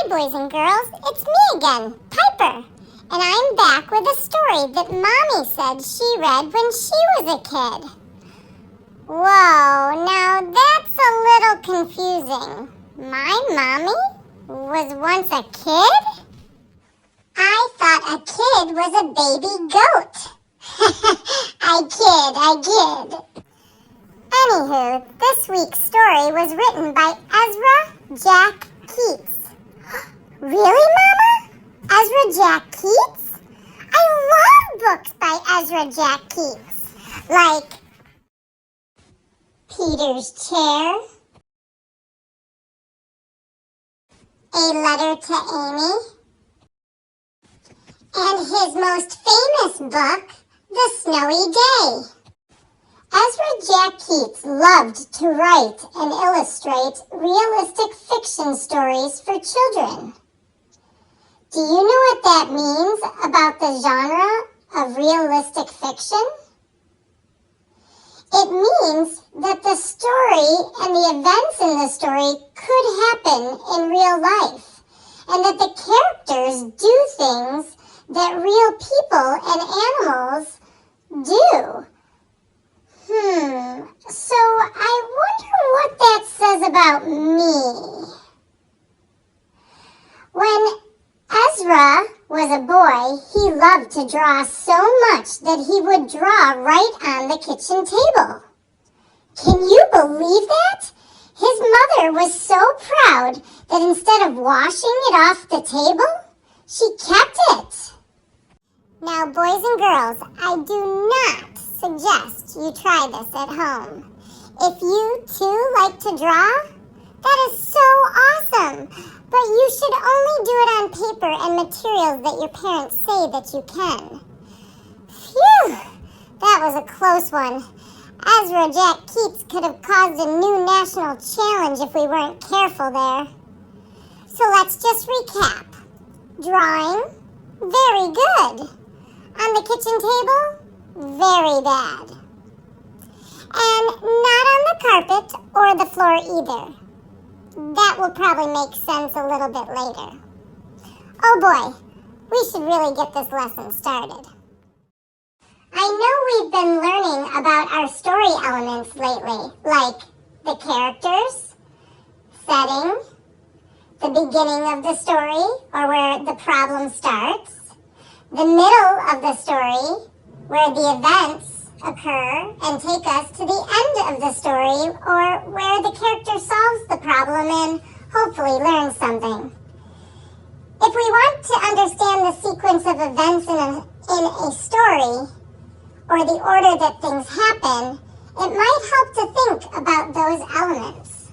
Hi, boys and girls. It's me again, Piper. And I'm back with a story that Mommy said she read when she was a kid. Whoa, now that's a little confusing. My mommy was once a kid? I thought a kid was a baby goat. I kid. Anywho, this week's story was written by Ezra Jack Keats. Really, Mama? Ezra Jack Keats? I love books by Ezra Jack Keats. Like Peter's Chair, A Letter to Amy, and his most famous book, The Snowy Day. Ezra Jack Keats loved to write and illustrate realistic fiction stories for children. Do you know what that means about the genre of realistic fiction? It means that the story and the events in the story could happen in real life, and that the characters do things that real people and animals do. So I wonder what that says about me. When Ezra was a boy, he loved to draw so much that he would draw right on the kitchen table. Can you believe that? His mother was so proud that instead of washing it off the table, she kept it. Now, boys and girls, I do not suggest you try this at home. If you too like to draw, that is so awesome. But you should only do it on paper and materials that your parents say that you can. Phew! That was a close one. Ezra Jack Keats could have caused a new national challenge if we weren't careful there. So let's just recap. Drawing, very good. On the kitchen table, very bad. And not on the carpet or the floor either. That will probably make sense a little bit later. Oh boy, we should really get this lesson started. I know we've been learning about our story elements lately, like the characters, setting, the beginning of the story, or where the problem starts, the middle of the story, where the events occur and take us to the end of the story, or where the character solves the problem and hopefully learns something. If we want to understand the sequence of events in a story, or the order that things happen, it might help to think about those elements.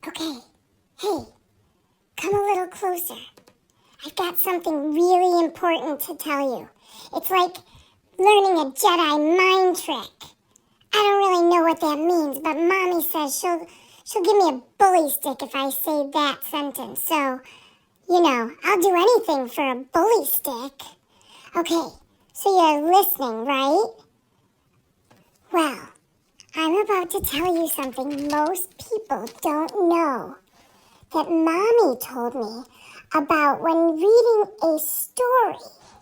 Okay, hey, come a little closer. I've got something really important to tell you. It's like learning a Jedi mind trick. I don't really know what that means, but Mommy says she'll give me a bully stick if I say that sentence. So, I'll do anything for a bully stick. Okay, so you're listening, right? Well, I'm about to tell you something most people don't know that Mommy told me about when reading a story.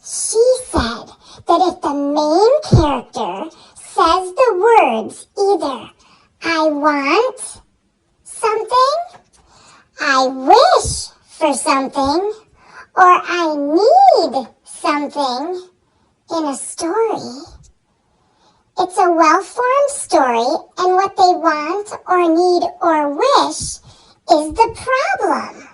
She said that if the main character says the words either I want something, I wish for something, or I need something in a story, it's a well-formed story, and what they want or need or wish is the problem.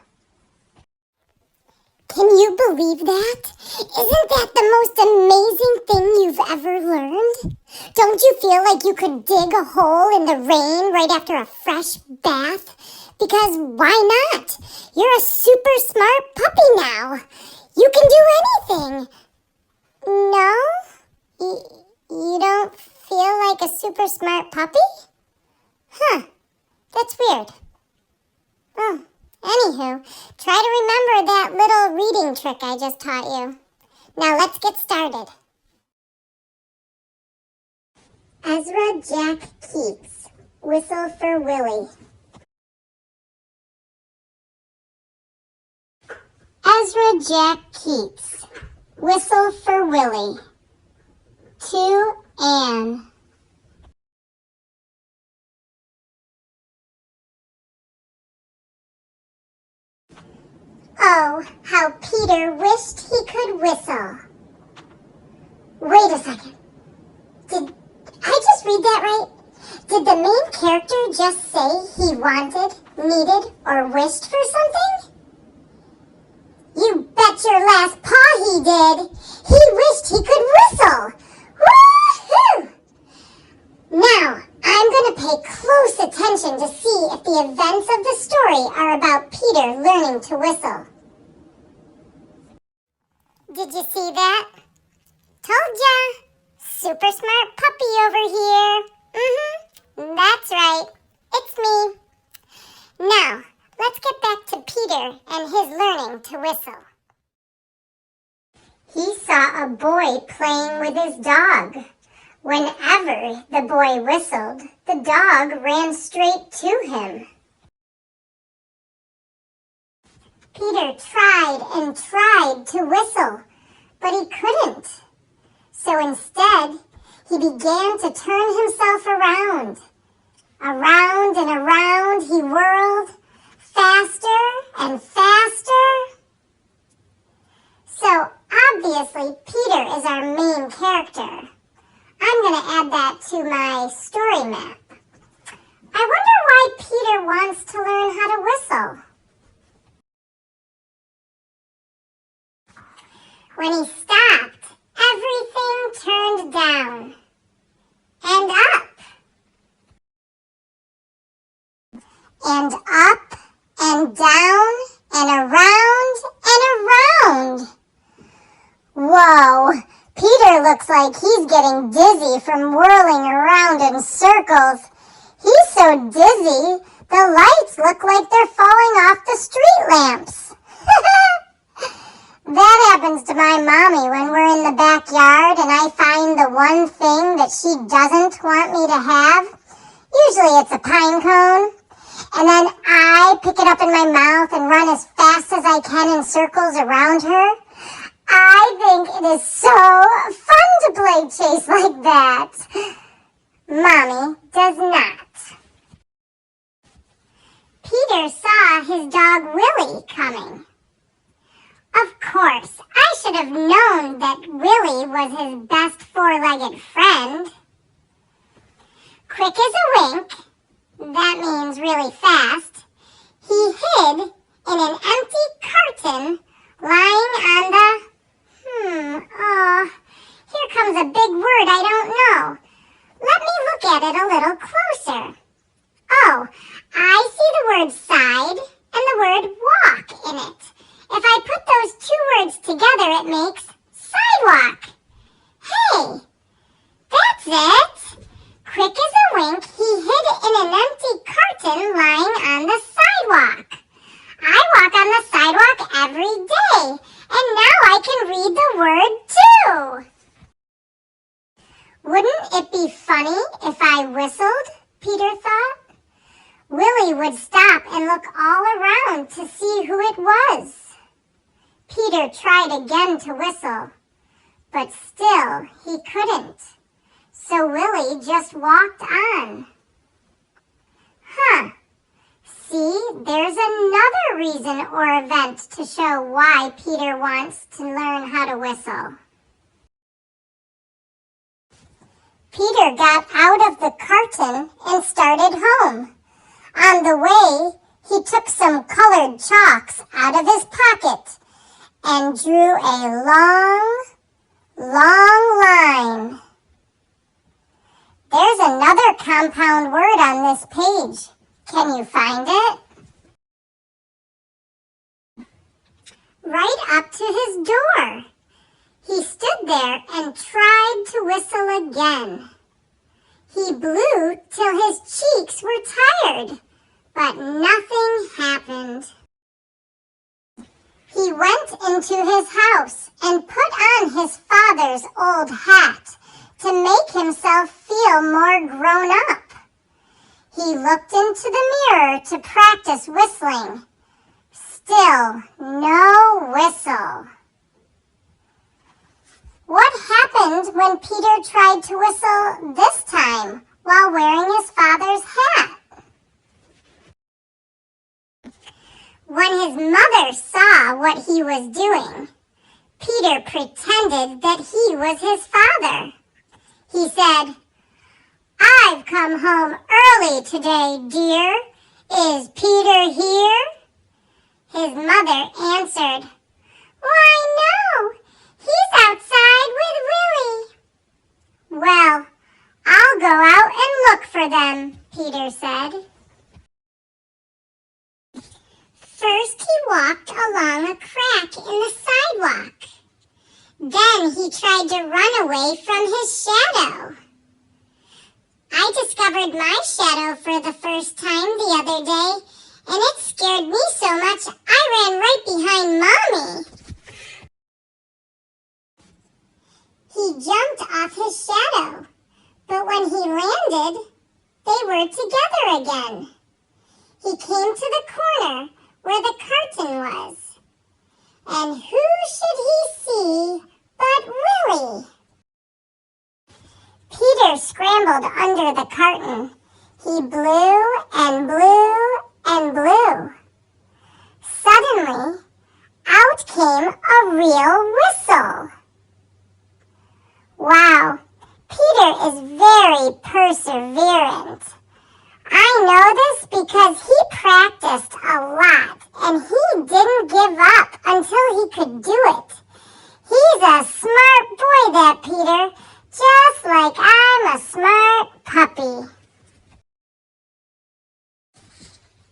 Can you believe that? Isn't that the most amazing thing you've ever learned? Don't you feel like you could dig a hole in the rain right after a fresh bath? Because why not? You're a super smart puppy now. You can do anything. No? You don't feel like a super smart puppy? Huh. That's weird. Oh. Anywho, try to remember that little reading trick I just taught you. Now let's get started. Ezra Jack Keats, Whistle for Willie. Ezra Jack Keats, Whistle for Willie. To Anne. Oh, how Peter wished he could whistle. Wait a second. Did I just read that right? Did the main character just say he wanted, needed, or wished for something? You bet your last paw he did. He wished he could whistle. Woo-hoo! Now, I'm going to pay close attention to see if the events of the story are about Peter learning to whistle. Did you see that? Told ya! Super smart puppy over here. That's right. It's me. Now, let's get back to Peter and his learning to whistle. He saw a boy playing with his dog. Whenever the boy whistled, the dog ran straight to him. Peter tried and tried to whistle, but he couldn't. So instead, he began to turn himself around. Around and around he whirled, faster and faster. So obviously, Peter is our main character. I'm going to add that to my story map. I wonder why Peter wants to learn how to whistle. When he stopped, everything turned down and up. And up and down and around and around. Whoa, Peter looks like he's getting dizzy from whirling around in circles. He's so dizzy, the lights look like they're falling off the street lamps. That happens to my mommy when we're in the backyard and I find the one thing that she doesn't want me to have. Usually it's a pine cone. And then I pick it up in my mouth and run as fast as I can in circles around her. I think it is so fun to play chase like that. Mommy does not. Peter saw his dog Willie coming. Of course, I should have known that Willie was his best four-legged friend. Quick as a wink, that means really fast, he hid in an empty carton lying on the... here comes a big word I don't know. Let me look at it a little closer. Oh, I see the word side and the word walk in it. If I put those two words together, it makes sidewalk. Hey, that's it. Quick as a wink, he hid in an empty carton lying on the sidewalk. I walk on the sidewalk every day, and now I can read the word too. Wouldn't it be funny if I whistled? Peter thought. Willie would stop and look all around to see who it was. Peter tried again to whistle, but still he couldn't. So Willie just walked on. See, there's another reason or event to show why Peter wants to learn how to whistle. Peter got out of the carton and started home. On the way, he took some colored chalks out of his pocket and drew a long, long line. There's another compound word on this page. Can you find it? Right up to his door. He stood there and tried to whistle again. He blew till his cheeks were tired, but nothing happened. He went into his house and put on his father's old hat to make himself feel more grown up. He looked into the mirror to practice whistling. Still no whistle. Peter tried to whistle this time while wearing his father's hat. When his mother saw what he was doing, Peter pretended that he was his father. He said, "I've come home early today, dear. Is Peter here?" His mother answered, "Why, no, he's outside with Willie." "Well, I'll go out and look for them," Peter said. First he walked along a crack in the sidewalk. Then he tried to run away from his shadow. I discovered my shadow for the first time the other day, and it scared me so much I ran right behind Mommy. He jumped off his shadow, but when he landed, they were together again. He came to the corner where the curtain was. And who should he see but Willie? Peter scrambled under the curtain. He blew and blew and blew. Suddenly, out came a real whistle. Wow, Peter is very perseverant. I know this because he practiced a lot, and he didn't give up until he could do it. He's a smart boy, that Peter, just like I'm a smart puppy.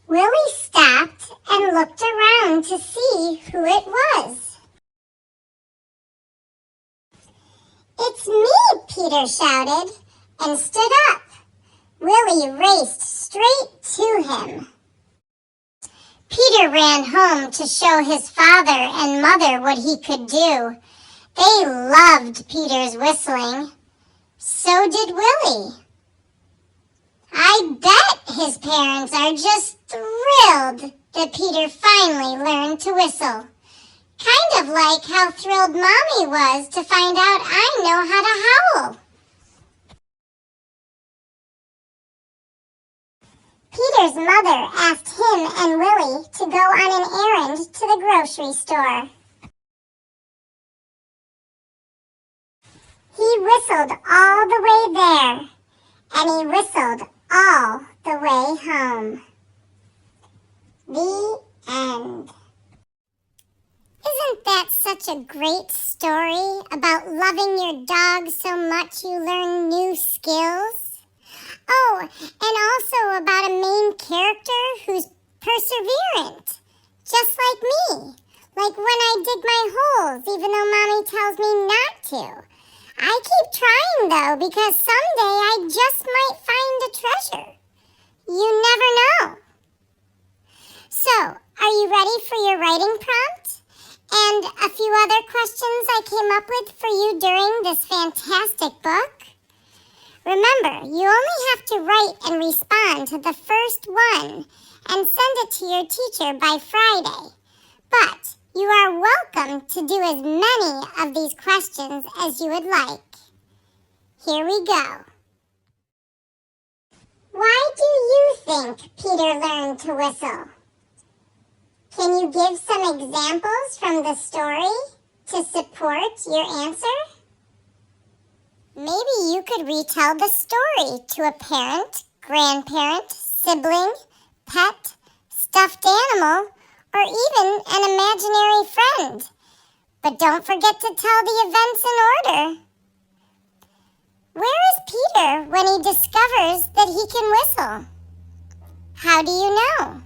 Willie stopped and looked around to see who it was. "It's me," Peter shouted, and stood up. Willie raced straight to him. Peter ran home to show his father and mother what he could do. They loved Peter's whistling. So did Willie. I bet his parents are just thrilled that Peter finally learned to whistle. Kind of like how thrilled Mommy was to find out I know how to howl. Peter's mother asked him and Willie to go on an errand to the grocery store. He whistled all the way there, and he whistled all the way home. The end. Isn't that such a great story about loving your dog so much you learn new skills? Oh, and also about a main character who's perseverant, just like me. Like when I dig my holes, even though Mommy tells me not to. I keep trying, though, because someday I just might find a treasure. You never know. So, are you ready for your writing prompt? And a few other questions I came up with for you during this fantastic book? Remember, you only have to write and respond to the first one and send it to your teacher by Friday. But you are welcome to do as many of these questions as you would like. Here we go. Why do you think Peter learned to whistle? Can you give some examples from the story to support your answer? Maybe you could retell the story to a parent, grandparent, sibling, pet, stuffed animal, or even an imaginary friend. But don't forget to tell the events in order. Where is Peter when he discovers that he can whistle? How do you know?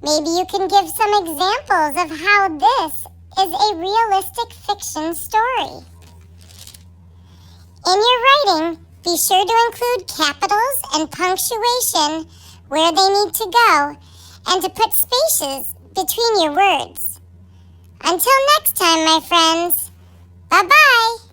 Maybe you can give some examples of how this is a realistic fiction story. In your writing, be sure to include capitals and punctuation where they need to go, and to put spaces between your words. Until next time, my friends, bye-bye.